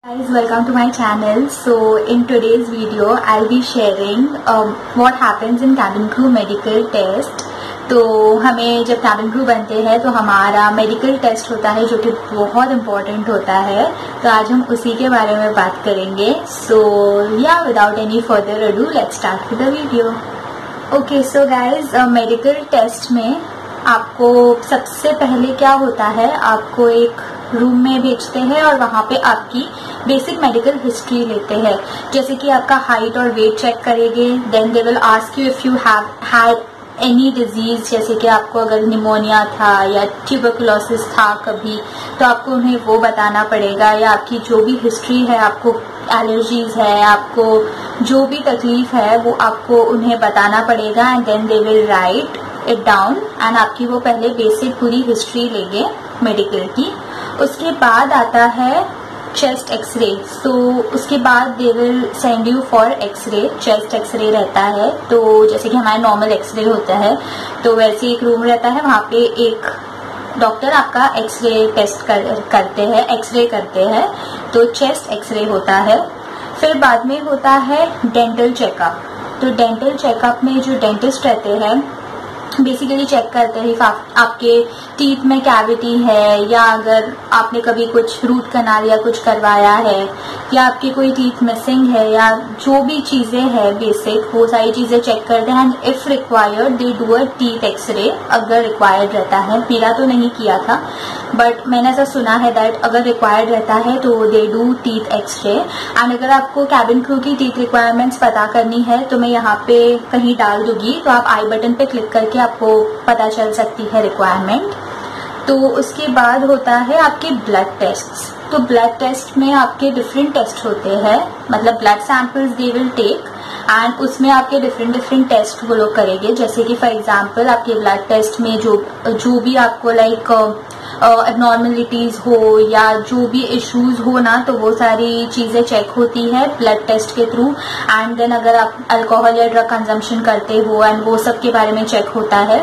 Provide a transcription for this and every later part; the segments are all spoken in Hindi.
Guys, welcome to my channel. So in today's video I'll be sharing what happens in cabin crew medical test. तो हमें जब cabin crew बनते हैं तो हमारा मेडिकल टेस्ट होता है जो कि बहुत इम्पोर्टेंट होता है. तो आज हम उसी के बारे में बात करेंगे. सो या without any further ado let's start with the video. Okay so guys, medical test में आपको सबसे पहले क्या होता है, आपको एक रूम में भेजते हैं और वहाँ पे आपकी बेसिक मेडिकल हिस्ट्री लेते हैं. जैसे कि आपका हाइट और वेट चेक करेंगे. Then they will ask you if you have had any disease, जैसे कि आपको अगर निमोनिया था या ट्यूबरकुलोसिस था कभी, तो आपको उन्हें वो बताना पड़ेगा. या आपकी जो भी हिस्ट्री है, आपको एलर्जीज है, आपको जो भी तकलीफ है वो आपको उन्हें बताना पड़ेगा. And then they will write it down and आपकी वो पहले बेसिक पूरी हिस्ट्री लेंगे मेडिकल की. उसके बाद आता है चेस्ट एक्सरे. तो उसके बाद they will send you for x-ray. Chest x-ray रहता है, तो जैसे कि हमारा नॉर्मल एक्सरे होता है तो वैसे एक रूम रहता है, वहाँ पे एक डॉक्टर आपका एक्सरे टेस्ट करते हैं, एक्सरे करते हैं. तो चेस्ट एक्सरे होता है. फिर बाद में होता है डेंटल चेकअप. तो डेंटल चेकअप में जो डेंटिस्ट रहते हैं बेसिकली चेक करते हैं आपके टीथ में कैविटी है, या अगर आपने कभी कुछ रूट कनाल या कुछ करवाया है, या आपकी कोई टीथ मिसिंग है, या जो भी चीजें हैं बेसिक, वो सारी चीजें चेक करते हैं. And if required they do a teeth x-ray, अगर रिक्वायर्ड रहता है. मेरा तो नहीं किया था बट मैंने ऐसा सुना है दैट अगर रिक्वायर्ड रहता है तो they do teeth x-ray. And अगर आपको कैबिन क्रू की टीथ रिक्वायरमेंट्स पता करनी है तो मैं यहाँ पे कहीं डाल दूंगी, तो आप आई बटन पे क्लिक करके आपको पता चल सकती है रिक्वायरमेंट. तो उसके बाद होता है आपके ब्लड टेस्ट. तो ब्लड टेस्ट में आपके डिफरेंट टेस्ट होते हैं, मतलब blood samples they will take and उसमें आपके डिफरेंट टेस्ट वो लोग करेंगे. जैसे कि फॉर एग्जांपल आपके ब्लड टेस्ट में जो भी आपको लाइक एबनॉर्मलिटीज हो या जो भी इश्यूज हो ना, तो वो सारी चीजें चेक होती है ब्लड टेस्ट के थ्रू. एंड देन अगर आप अल्कोहल या ड्रग कंजम्पशन करते हो एंड वो सब के बारे में चेक होता है.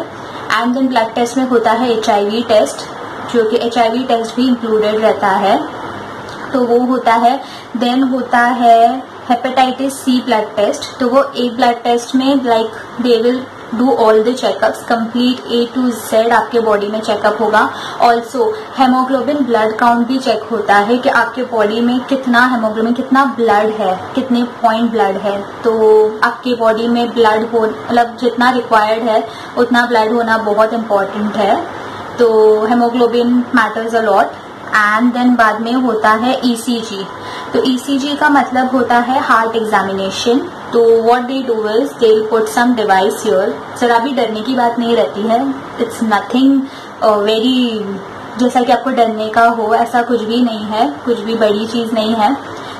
एंड देन ब्लड टेस्ट में होता है HIV टेस्ट, जो कि HIV टेस्ट भी इंक्लूडेड रहता है, तो वो होता है. देन होता है हेपेटाइटिस C ब्लड टेस्ट. तो वो एक ब्लड टेस्ट में like they will do all the checkups, complete A to Z आपके बॉडी में चेकअप होगा. ऑल्सो हेमोग्लोबिन ब्लड काउंट भी चेक होता है कि आपके बॉडी में कितना हेमोग्लोबिन, कितना ब्लड है, कितने पॉइंट ब्लड है. तो आपके बॉडी में ब्लड हो, मतलब जितना रिक्वायर्ड है उतना ब्लड होना बहुत इम्पोर्टेंट है. तो haemoglobin matters a lot. And then बाद में होता है ECG. तो ECG का मतलब होता है हार्ट एग्जामिनेशन. तो what they do is they will put some device here. जरा भी डरने की बात नहीं रहती है, इट्स नथिंग वेरी जैसा कि आपको डरने का हो, ऐसा कुछ भी नहीं है, कुछ भी बड़ी चीज नहीं है.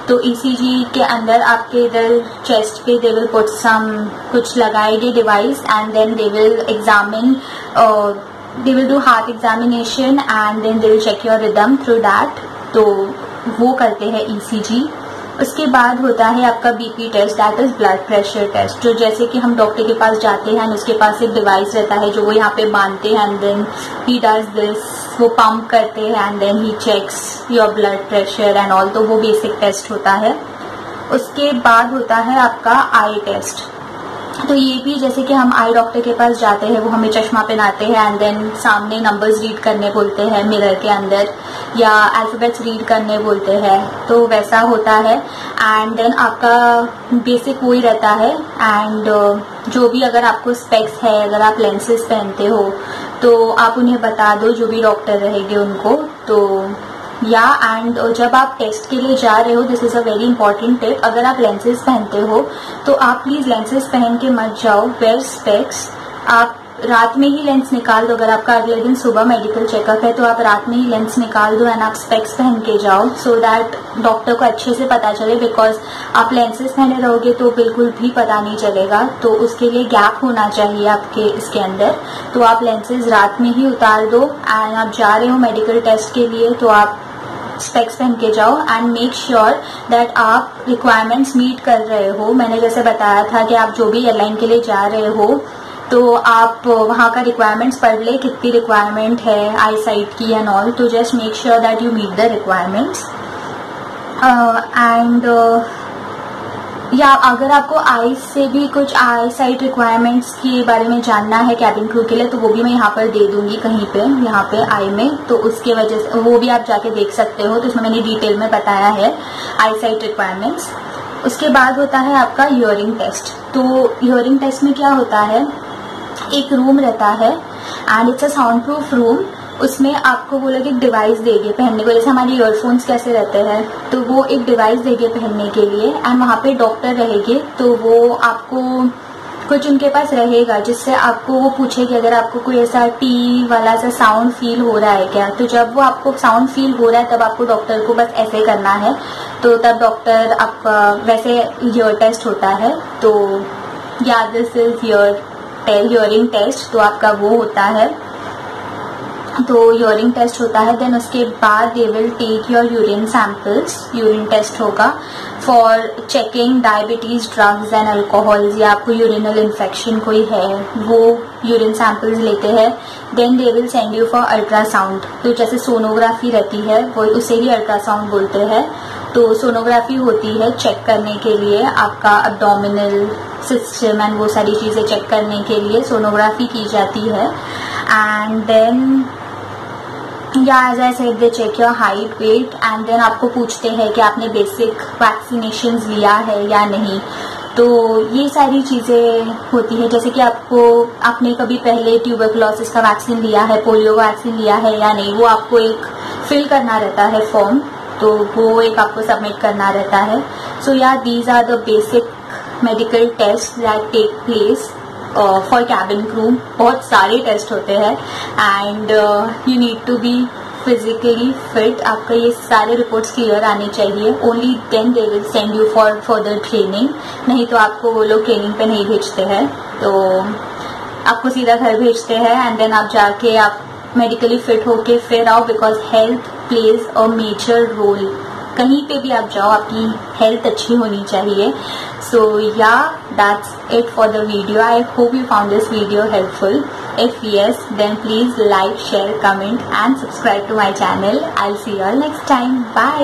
तो ECG के अंदर आपके इधर चेस्ट पे दे विल पुट सम कुछ लगाएंगे device and then they will examine, they will do heart examination and then they will check your rhythm through that. तो वो करते हैं ECG. उसके बाद होता है आपका BP test, that is blood pressure test. जो जैसे कि हम डॉक्टर के पास जाते हैं, उसके पास एक डिवाइस रहता है जो वो यहाँ पे बांधते हैं and then he does this, वो पंप करते हैं and then he checks your blood pressure and all. तो वो बेसिक टेस्ट होता है. उसके बाद होता है आपका आई टेस्ट. तो ये भी जैसे कि हम आई डॉक्टर के पास जाते हैं, वो हमें चश्मा पहनाते हैं एंड देन सामने नंबर्स रीड करने बोलते हैं मिरर के अंदर, या अल्फाबेट्स रीड करने बोलते हैं, तो वैसा होता है. एंड देन आपका बेसिक वही रहता है. एंड जो भी अगर आपको स्पेक्स है, अगर आप लेंसेज पहनते हो तो आप उन्हें बता दो, जो भी डॉक्टर रहेंगे उनको. तो या एंड जब आप टेस्ट के लिए जा रहे हो, this is a very important tip, अगर आप लेंसेज पहनते हो तो आप प्लीज लेंसेज पहन के मत जाओ, वेयर स्पेक्स. आप रात में ही लेंस निकाल दो. अगर आपका अगले दिन सुबह मेडिकल चेकअप है तो आप रात में ही लेंस निकाल दो एंड आप स्पेक्स पहन के जाओ, सो दैट डॉक्टर को अच्छे से पता चले. बिकॉज आप लेंसेज पहने रहोगे तो बिल्कुल भी पता नहीं चलेगा, तो उसके लिए गैप होना चाहिए आपके इसके अंदर. तो आप लेंसेज रात में ही उतार दो एंड आप जा रहे हो मेडिकल टेस्ट के लिए तो आप स्पेक्स पहन के जाओ. एंड मेक श्योर दैट आप रिक्वायरमेंट्स मीट कर रहे हो. मैंने जैसे बताया था कि आप जो भी एयरलाइन के लिए जा रहे हो तो आप वहाँ का रिक्वायरमेंट्स पढ़ ले, कितनी रिक्वायरमेंट है आई साइट की एंड ऑल. तो just make sure that you meet the requirements. And या अगर आपको आई से भी कुछ आई साइट रिक्वायरमेंट्स के बारे में जानना है कैबिन क्रू के लिए, तो वो भी मैं यहाँ पर दे दूंगी कहीं पे, यहाँ पे आई में, तो उसके वजह से वो भी आप जाके देख सकते हो। तो इसमें मैंने डिटेल में बताया है आई साइट रिक्वायरमेंट्स। उसके बाद होता है आपका हियरिंग टेस्ट। तो हियरिंग टेस्ट में क्या होता है, एक रूम रहता है and it's a sound proof room. उसमें आपको वो लोग एक डिवाइस देंगे पहनने को, जैसे हमारे ईयरफोन्स कैसे रहते हैं, तो वो एक डिवाइस देंगे पहनने के लिए एंड वहाँ पे डॉक्टर रहेंगे। तो वो आपको कुछ उनके पास रहेगा जिससे आपको वो पूछेगी अगर आपको कोई ऐसा टी वाला सा साउंड फील हो रहा है क्या। तो जब वो आपको साउंड फील हो रहा है तब आपको डॉक्टर को बस ऐसे करना है, तो तब डॉक्टर आपका वैसे ईयर टेस्ट होता है। तो या दिस इज हियरिंग टेस्ट, तो आपका वो होता है, तो हियरिंग टेस्ट होता है। देन उसके बाद they will take your urine samples, urine test होगा for checking diabetes, drugs and alcohols, या आपको यूरिनल इन्फेक्शन कोई है वो यूरिन सैंपल्स लेते हैं। Then they will send you for ultrasound, तो जैसे सोनोग्राफी रहती है वो उसे ही अल्ट्रासाउंड बोलते हैं। तो सोनोग्राफी होती है चेक करने के लिए आपका अब्डोमिनल सिस्टम एंड वो सारी चीज़ें चेक करने के लिए सोनोग्राफी की जाती है। And then as I said they check your height, weight and then आपको पूछते हैं कि आपने बेसिक वैक्सीनेशंस लिया है या नहीं। तो ये सारी चीज़ें होती है, जैसे कि आपने कभी पहले ट्यूबरकुलोसिस का वैक्सीन लिया है, पोलियो का वैक्सीन लिया है या नहीं, वो आपको एक फिल करना रहता है फॉर्म, तो वो एक आपको सबमिट करना रहता है। So yeah these are the basic medical test that take place for cabin crew. बहुत सारे टेस्ट होते हैं and you need to be physically fit. आपका ये सारे रिपोर्ट्स क्लियर आने चाहिए, only then they will send you for further training. नहीं तो आपको वो लोग ट्रेनिंग पे नहीं भेजते हैं, तो आपको सीधा घर भेजते हैं एंड देन आप जाके आप मेडिकली फिट होके फिर आओ, because health plays a major role. कहीं पे भी आप जाओ आपकी हेल्थ अच्छी होनी चाहिए। सो या that's it for the video. I hope you found this video helpful. If yes, then please like, share, comment and subscribe to my channel. I'll see you all next time. Bye.